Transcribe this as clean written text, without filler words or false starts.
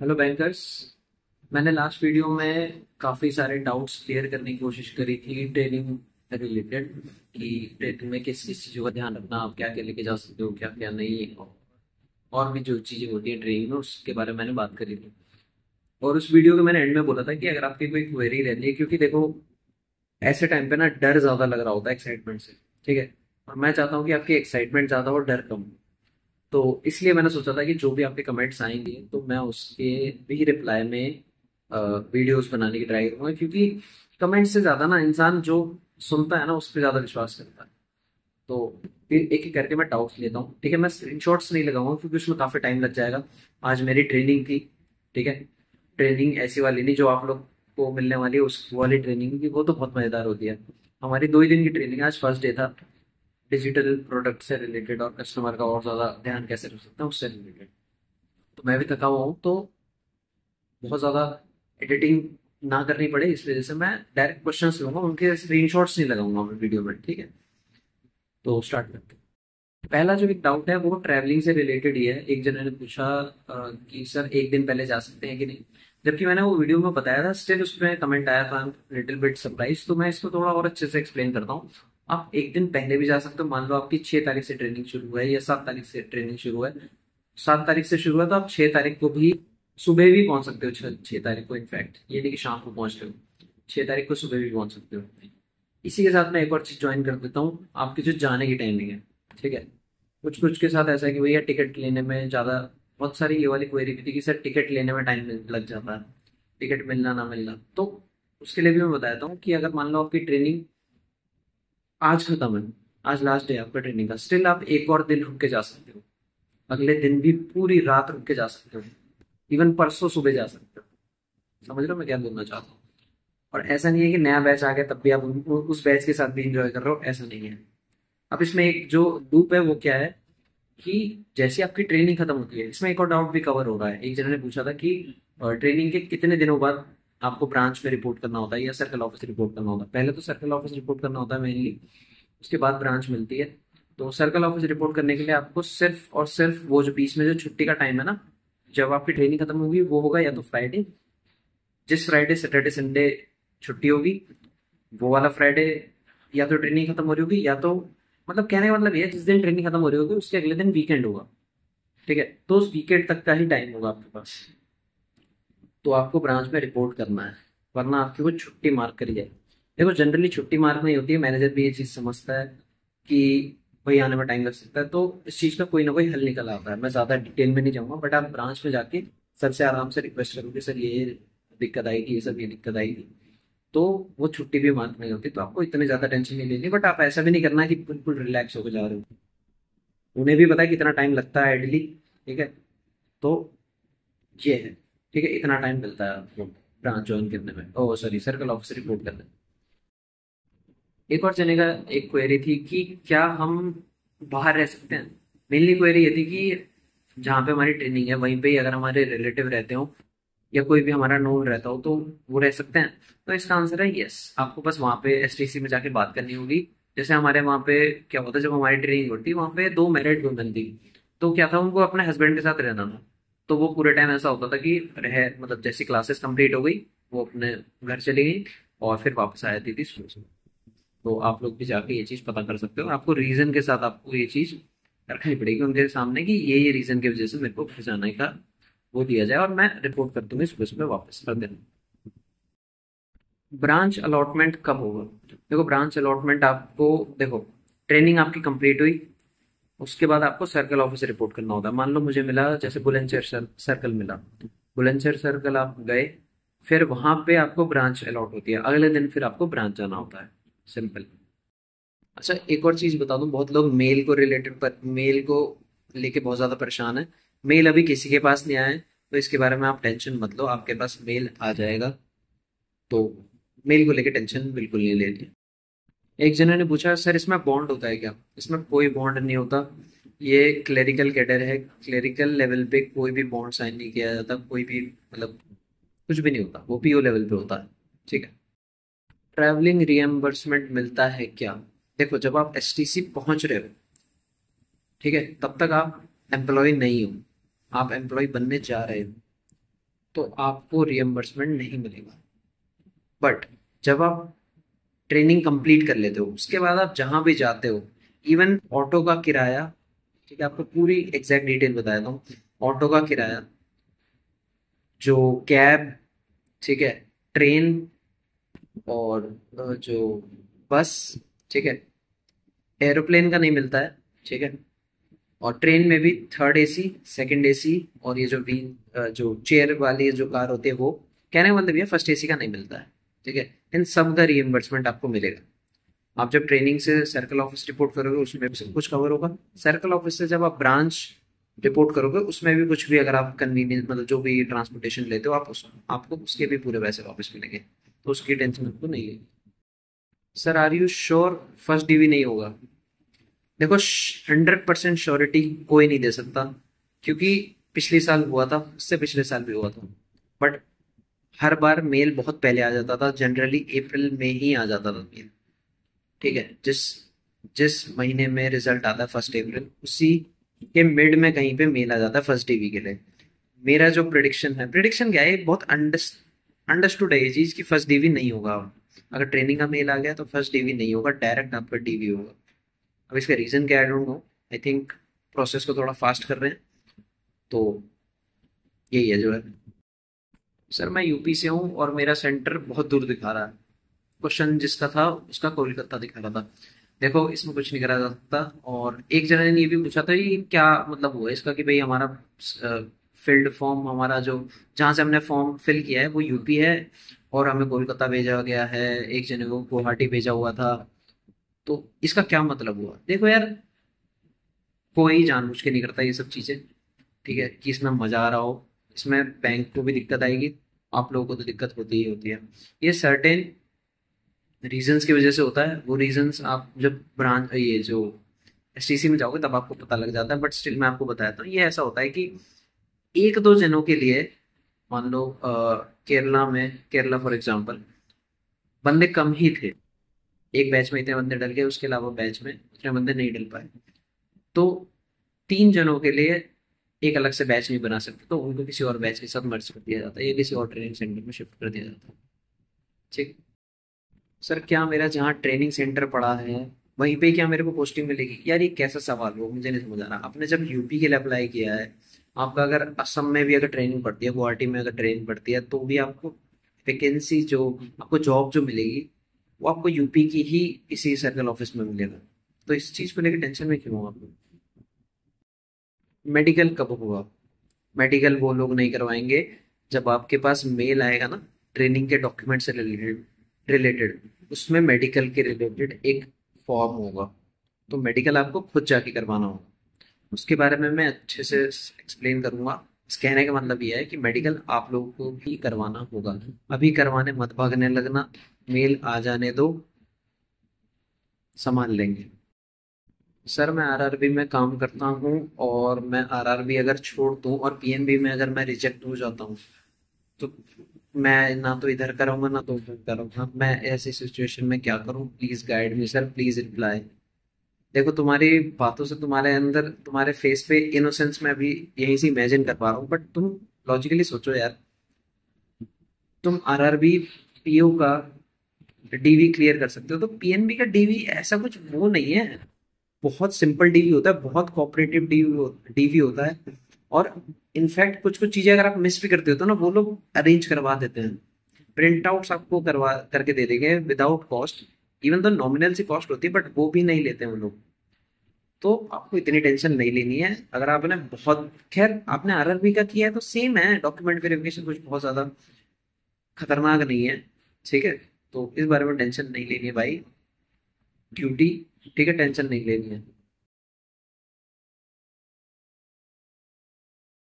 Hello bankers. मैंने last video में काफ़ी सारे डाउट्स क्लियर करने की कोशिश करी थी ट्रेनिंग रिलेटेड कि ट्रेनिंग में किस किस चीज़ों का ध्यान रखना, आप क्या क्या लेके जा सकते हो, क्या क्या नहीं, और भी जो चीज़ें होती हैं ट्रेनिंग में उसके बारे में मैंने बात करी थी। और उस वीडियो के मैंने एंड में बोला था कि अगर आपकी कोई क्वेरी रहती है, क्योंकि देखो ऐसे टाइम पे ना डर ज़्यादा लग रहा होता है एक्साइटमेंट से। ठीक है। और मैं चाहता हूँ कि आपकी एक्साइटमेंट ज़्यादा हो, डर कम हो। तो इसलिए मैंने सोचा था कि जो भी आपके कमेंट्स आएंगे तो मैं उसके भी रिप्लाई में वीडियोस बनाने की ट्राई करूंगा, क्योंकि कमेंट से ज़्यादा ना इंसान जो सुनता है ना उस पर ज़्यादा विश्वास करता है। तो फिर एक एक करके मैं डाउट्स लेता हूँ। ठीक है, मैं स्क्रीनशॉट्स नहीं लगाऊंगा क्योंकि उसमें काफ़ी टाइम लग जाएगा। आज मेरी ट्रेनिंग थी। ठीक है। ट्रेनिंग ऐसी वाली नहीं जो आप लोग को मिलने वाली है, उस वाली ट्रेनिंग की वो तो बहुत मज़ेदार होती है। हमारी 2 ही दिन की ट्रेनिंग है, आज फर्स्ट डे था। डिजिटल प्रोडक्ट से रिलेटेड और कस्टमर का और ज़्यादा ध्यान कैसे रख सकते हैं उससे रिलेटेड। तो मैं भी थका हुआ हूँ, तो बहुत ज़्यादा एडिटिंग ना करनी पड़े इस वजह से मैं डायरेक्ट क्वेश्चंस लूंगा, उनके स्क्रीनशॉट्स नहीं लगाऊंगा मैं वीडियो में। ठीक है, तो स्टार्ट करते हैं। पहला जो एक डाउट है वो ट्रैवलिंग से रिलेटेड ही है। एक जने ने पूछा कि सर एक दिन पहले जा सकते हैं कि नहीं, जबकि मैंने वो वीडियो में बताया था। स्टिल उसमें कमेंट आया था लिटिल बिट सरप्राइज, तो मैं इसको थोड़ा और अच्छे से एक्सप्लेन करता हूँ। आप एक दिन पहले भी जा सकते हो। मान लो आपकी 6 तारीख से ट्रेनिंग शुरू है या 7 तारीख से ट्रेनिंग शुरू है। 7 तारीख से शुरू है तो आप 6 तारीख को भी सुबह भी पहुंच सकते हो। 6 तारीख को इनफैक्ट ये नहीं कि शाम को पहुंच रहे हो, 6 तारीख को सुबह भी पहुंच सकते हो। इसी के साथ मैं एक और चीज ज्वाइन कर देता हूँ, आपकी जो जाने की टाइमिंग है। ठीक है। कुछ कुछ के साथ ऐसा है कि भैया टिकट लेने में ज़्यादा, बहुत सारी ये वाली क्वेरी भी थी कि सर टिकट लेने में टाइम लग जाता है, टिकट मिलना ना मिलना। तो उसके लिए भी मैं बताता हूँ कि अगर मान लो आपकी ट्रेनिंग आज खत्म है, आज लास्ट डे आपका ट्रेनिंग का, स्टिल आप एक और दिन रुक के जा सकते हो। अगले दिन भी पूरी रात रुक के जा सकते हो। इवन परसों सुबह जा सकते हो। समझ रहे हो मैं क्या बोलना चाहता हूँ। और ऐसा नहीं है कि नया बैच आ गया तब भी आप उस बैच के साथ भी इंजॉय कर रहे हो, ऐसा नहीं है। अब इसमें एक जो लूप है वो क्या है कि जैसे आपकी ट्रेनिंग खत्म होती है, इसमें एक और डाउट भी कवर हो रहा है। एक जने ने पूछा था कि ट्रेनिंग के कितने दिनों बाद आपको ब्रांच में रिपोर्ट करना होता है या सर्कल ऑफिस रिपोर्ट करना होता है। पहले तो सर्कल ऑफिस रिपोर्ट करना होता है मेनली, उसके बाद ब्रांच मिलती है। तो सर्कल ऑफिस रिपोर्ट करने के लिए आपको सिर्फ और सिर्फ वो जो बीच में जो छुट्टी का टाइम है ना, जब आपकी ट्रेनिंग खत्म होगी वो होगा या तो फ्राइडे, जिस फ्राइडे सैटरडे संडे छुट्टी होगी वो वाला फ्राइडे, या तो ट्रेनिंग खत्म हो रही होगी या तो, मतलब कहने का मतलब ये है जिस दिन ट्रेनिंग खत्म हो रही होगी उसके अगले दिन वीकेंड होगा। ठीक है, तो उस वीकेंड तक का ही टाइम होगा आपके पास। तो आपको ब्रांच में रिपोर्ट करना है, वरना आपकी वो छुट्टी मार्क करी जाएगी। देखो जनरली छुट्टी मार्क नहीं होती है, मैनेजर भी ये चीज़ समझता है कि भाई आने में टाइम लग सकता है, तो इस चीज़ का कोई ना कोई हल निकल आता है। मैं ज़्यादा डिटेल में नहीं जाऊँगा, बट आप ब्रांच में जाके सर से आराम से रिक्वेस्ट करोगे सर ये दिक्कत आएगी, ये सब ये दिक्कत आएगी, तो वो छुट्टी भी मार्क नहीं होती। तो आपको इतनी ज़्यादा टेंशन नहीं लेनी, बट आप ऐसा भी नहीं करना कि बिल्कुल रिलैक्स होकर जा रहे हो। उन्हें भी पता है कितना टाइम लगता है आइडली। ठीक है, तो ये है। ठीक है, इतना टाइम मिलता है आपको ब्रांच ज्वाइन करने में, ओ सॉरी सर्कल ऑफिस रिपोर्ट करने में। एक और जने का एक क्वेरी थी कि क्या हम बाहर रह सकते हैं। मेनली क्वेरी ये थी कि जहाँ पे हमारी ट्रेनिंग है वहीं पे ही अगर हमारे रिलेटिव रहते हो या कोई भी हमारा नोन रहता हो तो वो रह सकते हैं। तो इसका आंसर है यस। आपको बस वहाँ पे एसटीसी में जाके बात करनी होगी। जैसे हमारे वहाँ पे क्या होता है, जब हमारी ट्रेनिंग होती वहाँ पे 2 मैरिड वुमेन थी। तो क्या था, उनको अपने हस्बैंड के साथ रहना था। तो वो पूरे टाइम ऐसा होता था कि रह मतलब जैसी क्लासेस कंप्लीट हो गई वो अपने घर चली गई और फिर वापस आ जाती थी स्कूल से। तो आप लोग भी जाके ये चीज़ पता कर सकते हो। आपको रीजन के साथ आपको ये चीज़ रखनी पड़ेगी उनके सामने कि ये रीजन की वजह से मेरे को घर जाने का वो दिया जाए, और मैं रिपोर्ट कर दूंगी सुबह सुबह वापस कर देना। ब्रांच अलॉटमेंट कब होगा। देखो ब्रांच अलॉटमेंट आपको, देखो ट्रेनिंग आपकी कंप्लीट हुई, उसके बाद आपको सर्कल ऑफिस रिपोर्ट करना होता है। मान लो मुझे मिला जैसे बुलंदशहर सर्कल मिला, बुलंदशहर सर्कल आप गए, फिर वहां पे आपको ब्रांच अलॉट होती है, अगले दिन फिर आपको ब्रांच जाना होता है। सिंपल। अच्छा एक और चीज बता दूं, बहुत लोग मेल को रिलेटेड पर मेल को लेके बहुत ज्यादा परेशान है। मेल अभी किसी के पास नहीं आया है, तो इसके बारे में आप टेंशन मत लो, आपके पास मेल आ जाएगा। तो मेल को लेके टेंशन बिल्कुल नहीं लेनी। एक जने ने पूछा सर इसमें बॉन्ड होता है क्या। इसमें कोई बॉन्ड नहीं होता। ये क्लेरिकल कैडर है, क्लेरिकल लेवल पे कोई भी बॉन्ड साइन नहीं किया जाता, कोई भी मतलब कुछ भी नहीं होता, वो पीओ लेवल पे होता है। ठीक है। ट्रैवलिंग रिएम्बर्समेंट मिलता है क्या। देखो जब आप एसटीसी पहुंच रहे हो, ठीक है, तब तक आप एम्प्लॉय नहीं हो, आप एम्प्लॉय बनने जा रहे हो। तो आपको रियम्बर्समेंट नहीं मिलेगा। बट जब आप ट्रेनिंग कंप्लीट कर लेते हो उसके बाद आप जहां भी जाते हो, इवन ऑटो का किराया, ठीक है, आपको पूरी एग्जैक्ट डिटेल बता देता हूँ। ऑटो का किराया, जो कैब, ठीक है, ट्रेन, और जो बस, ठीक है, एरोप्लेन का नहीं मिलता है, ठीक है, और ट्रेन में भी थर्ड एसी, सेकंड एसी, और ये जो व्हील जो चेयर वाली जो कार होती है वो, कहने का मतलब ये फर्स्ट एसी का नहीं मिलता है, ठीक है। इन सब का रिइम्बर्समेंट आपको मिलेगा। आप जब ट्रेनिंग से सर्कल ऑफिस रिपोर्ट करोगे उसमें भी सब कुछ कवर होगा। सर्कल ऑफिस से जब आप ब्रांच रिपोर्ट करोगे उसमें भी कुछ भी, अगर आप कन्वीनियंस मतलब जो भी ट्रांसपोर्टेशन लेते हो आप आपको उसके भी पूरे पैसे वापस मिलेंगे, तो उसकी टेंशन आपको नहीं है। Sir are you sure first DV नहीं होगा? देखो, 100% श्योरिटी कोई नहीं दे सकता, क्योंकि पिछले साल हुआ था, उससे पिछले साल भी हुआ था। बट हर बार मेल बहुत पहले आ जाता था, जनरली अप्रैल में ही आ जाता था मेल, ठीक है। जिस जिस महीने में रिजल्ट आता है 1 अप्रैल, उसी के मिड में कहीं पे मेल आ जाता है फर्स्ट डीवी के लिए। मेरा जो प्रिडिक्शन है, प्रिडिक्शन क्या है, बहुत अंडरस्टूड है ये चीज कि फर्स्ट डीवी नहीं होगा। अगर ट्रेनिंग का मेल आ गया तो फर्स्ट डीवी नहीं होगा, डायरेक्ट आपका डीवी होगा। अब इसका रीजन क्या, I don't know. I think process को थोड़ा फास्ट कर रहे हैं, तो यही है जो है। सर मैं यूपी से हूँ और मेरा सेंटर बहुत दूर दिखा रहा है। क्वेश्चन जिसका था उसका कोलकाता दिखा रहा था। देखो इसमें कुछ नहीं करा जा सकता। और एक जने ने ये भी पूछा था कि क्या मतलब हुआ इसका, कि भाई हमारा फील्ड फॉर्म, हमारा जो जहाँ से हमने फॉर्म फिल किया है वो यूपी है और हमें कोलकाता भेजा गया है, एक जने को गुवाहाटी भेजा हुआ था, तो इसका क्या मतलब हुआ? देखो यार, कोई जानबूझ के नहीं करता ये सब चीजें, ठीक है, कि इसमें मजा आ रहा हो। इसमें बैंक को भी दिक्कत आएगी, आप लोगों को तो दिक्कत होती ही होती है। ये सर्टेन रीजंस की वजह से होता है। वो रीजंस आप जब ब्रांच ये जो एसटीसी में जाओगे तब आपको पता लग जाता है, बट स्टिल मैं आपको बताता हूँ। ये ऐसा होता है कि एक दो जनों के लिए, मान लो केरला में, केरला फॉर एग्जांपल, बंदे कम ही थे, एक बैच में इतने बंदे डल गए, उसके अलावा बैच में इतने बंदे नहीं डल पाए, तो 3 जनों के लिए एक अलग से बैच नहीं बना सकते, तो उनको किसी और बैच के साथ मर्ज कर दिया जाता है या किसी और ट्रेनिंग सेंटर में शिफ्ट कर दिया जाता है, ठीक। सर क्या मेरा जहाँ ट्रेनिंग सेंटर पड़ा है वहीं पे क्या मेरे को पोस्टिंग मिलेगी? यार ये कैसा सवॉल हो, मुझे नहीं समझ आ रहा। आपने जब यूपी के लिए अप्लाई किया है, आपका अगर असम में भी अगर ट्रेनिंग पड़ती है, गुवाहाटी में अगर ट्रेनिंग पड़ती है, तो भी आपको वैकेंसी जो, आपको जॉब जो मिलेगी वो आपको यूपी की ही इसी सर्कल ऑफिस में मिलेगा। तो इस चीज को लेकर टेंशन में क्यों हो आप? मेडिकल कब होगा? मेडिकल वो लोग नहीं करवाएंगे जब आपके पास मेल आएगा ना ट्रेनिंग के डॉक्यूमेंट से रिलेटेड, उसमें मेडिकल के रिलेटेड एक फॉर्म होगा, तो मेडिकल आपको खुद जाके करवाना होगा। उसके बारे में मैं अच्छे से एक्सप्लेन करूंगा। इस कहने का मतलब ये है कि मेडिकल आप लोगों को भी करवाना होगा। अभी करवाने मत भागने लगना, मेल आ जाने दो, संभाल लेंगे। सर मैं आरआरबी में काम करता हूँ, और मैं आरआरबी अगर छोड़ दूँ और पीएनबी में अगर मैं रिजेक्ट हो जाता हूँ, तो मैं ना तो इधर करूंगा ना तो उधर करूंगा। मैं ऐसी सिचुएशन में क्या करूं? Please guide me sir, please reply. देखो तुम्हारी बातों से, तुम्हारे अंदर, तुम्हारे फेस पे इनोसेंस मैं अभी यहीं से इमेजिन कर पा रहा हूँ, बट तुम लॉजिकली सोचो यार। तुम आरआरबी पीओ का डीवी क्लियर कर सकते हो, तो पीएनबी का डीवी ऐसा कुछ वो नहीं है। बहुत सिंपल डीवी होता है, बहुत कोऑपरेटिव डीवी होता है। और इनफैक्ट कुछ कुछ चीजें अगर आप मिस भी करते हो तो ना वो लोग अरेंज करवा देते हैं। प्रिंट आउट्स आपको करवा करके दे देंगे विदाउट कॉस्ट। इवन तो नॉमिनल सी कॉस्ट होती है बट वो भी नहीं लेते हैं वो लोग। तो आपको इतनी टेंशन नहीं लेनी है। अगर आपने बहुत, खैर आपने आरआरबी का किया है तो सेम है, डॉक्यूमेंट वेरिफिकेशन कुछ बहुत ज्यादा खतरनाक नहीं है, ठीक है। तो इस बारे में टेंशन नहीं लेनी है भाई, ड्यूटी, ठीक है, टेंशन नहीं लेनी है।